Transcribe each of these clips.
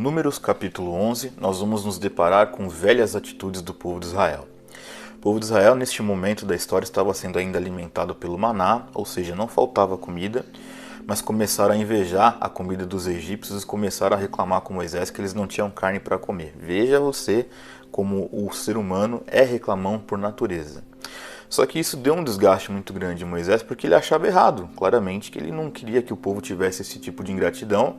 Números capítulo 11, nós vamos nos deparar com velhas atitudes do povo de Israel. O povo de Israel, neste momento da história, estava sendo ainda alimentado pelo maná, ou seja, não faltava comida, mas começaram a invejar a comida dos egípcios e começaram a reclamar com Moisés que eles não tinham carne para comer. Veja você como o ser humano é reclamão por natureza. Só que isso deu um desgaste muito grande em Moisés porque ele achava errado, claramente, que ele não queria que o povo tivesse esse tipo de ingratidão.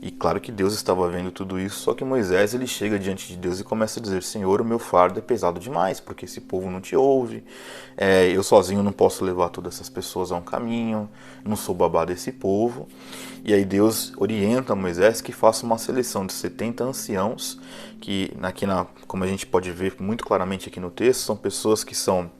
E claro que Deus estava vendo tudo isso, só que Moisés ele chega diante de Deus e começa a dizer: Senhor, o meu fardo é pesado demais, porque esse povo não te ouve, eu sozinho não posso levar todas essas pessoas a um caminho, não sou babá desse povo. E aí Deus orienta Moisés que faça uma seleção de 70 anciãos, que como a gente pode ver muito claramente aqui no texto, são pessoas que são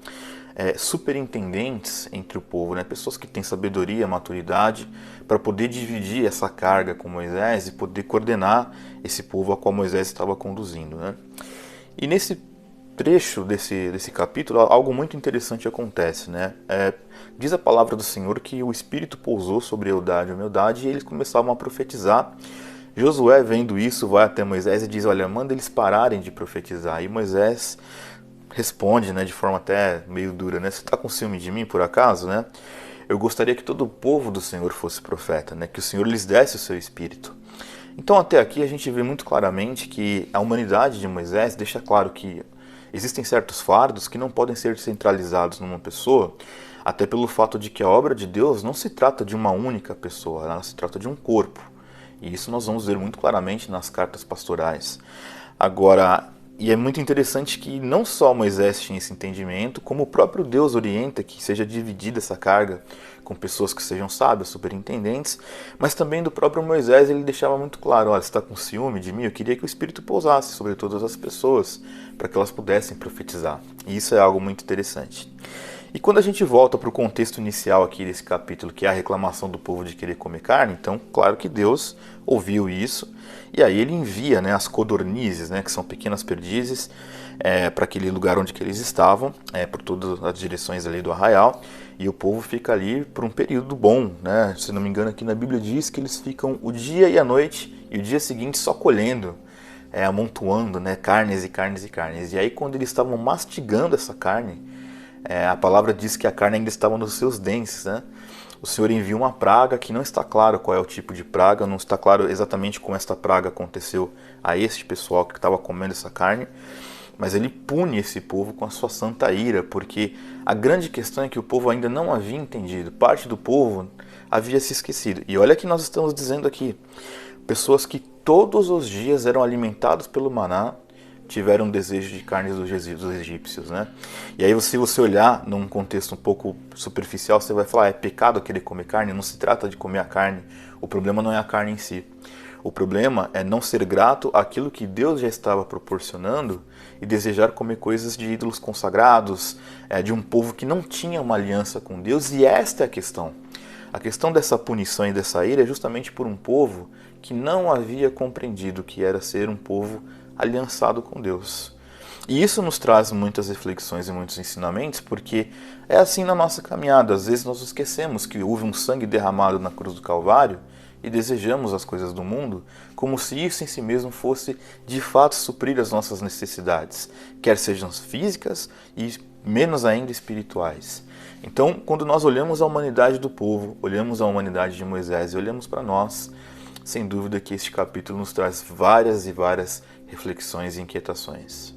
superintendentes entre o povo, né? Pessoas que têm sabedoria, maturidade, para poder dividir essa carga com Moisés e poder coordenar esse povo a qual Moisés estava conduzindo, né? E nesse trecho desse capítulo, algo muito interessante acontece, né? Diz a palavra do Senhor que o Espírito pousou sobre Eldade e Meldade e eles começavam a profetizar. Josué, vendo isso, vai até Moisés e diz: olha, manda eles pararem de profetizar. E Moisés responde, né, de forma até meio dura, né? Você está com ciúme de mim, por acaso, né? Eu gostaria que todo o povo do Senhor fosse profeta, né? Que o Senhor lhes desse o seu espírito. Então, até aqui a gente vê muito claramente que a humanidade de Moisés deixa claro que existem certos fardos que não podem ser centralizados numa pessoa, até pelo fato de que a obra de Deus não se trata de uma única pessoa, ela se trata de um corpo. E isso nós vamos ver muito claramente nas cartas pastorais. Agora, e é muito interessante que não só Moisés tinha esse entendimento, como o próprio Deus orienta que seja dividida essa carga com pessoas que sejam sábias, superintendentes, mas também do próprio Moisés ele deixava muito claro: olha, você está com ciúme de mim? Eu queria que o Espírito pousasse sobre todas as pessoas, para que elas pudessem profetizar. E isso é algo muito interessante. E quando a gente volta para o contexto inicial aqui desse capítulo, que é a reclamação do povo de querer comer carne, então, claro que Deus ouviu isso, e aí ele envia, né, as codornizes, né, que são pequenas perdizes, para aquele lugar onde que eles estavam, por todas as direções ali do arraial, e o povo fica ali por um período bom, né? Se não me engano, aqui na Bíblia diz que eles ficam o dia e a noite, e o dia seguinte só colhendo, amontoando, né, carnes e carnes e carnes. E aí quando eles estavam mastigando essa carne, a palavra diz que a carne ainda estava nos seus dentes, né? O Senhor envia uma praga que não está claro qual é o tipo de praga, não está claro exatamente como esta praga aconteceu a este pessoal que estava comendo essa carne, mas ele pune esse povo com a sua santa ira, porque a grande questão é que o povo ainda não havia entendido, parte do povo havia se esquecido. E olha que nós estamos dizendo aqui, pessoas que todos os dias eram alimentados pelo maná, tiveram desejo de carnes dos egípcios, né? E aí, se você olhar num contexto um pouco superficial, você vai falar: é pecado querer comer carne? Não se trata de comer a carne. O problema não é a carne em si. O problema é não ser grato àquilo que Deus já estava proporcionando e desejar comer coisas de ídolos consagrados, de um povo que não tinha uma aliança com Deus. E esta é a questão. A questão dessa punição e dessa ira é justamente por um povo que não havia compreendido que era ser um povo aliançado com Deus. E isso nos traz muitas reflexões e muitos ensinamentos, porque é assim na nossa caminhada. Às vezes nós esquecemos que houve um sangue derramado na cruz do Calvário e desejamos as coisas do mundo como se isso em si mesmo fosse de fato suprir as nossas necessidades, quer sejam físicas e menos ainda espirituais. Então, quando nós olhamos a humanidade do povo, olhamos a humanidade de Moisés e olhamos para nós, sem dúvida que este capítulo nos traz várias e várias reflexões e inquietações.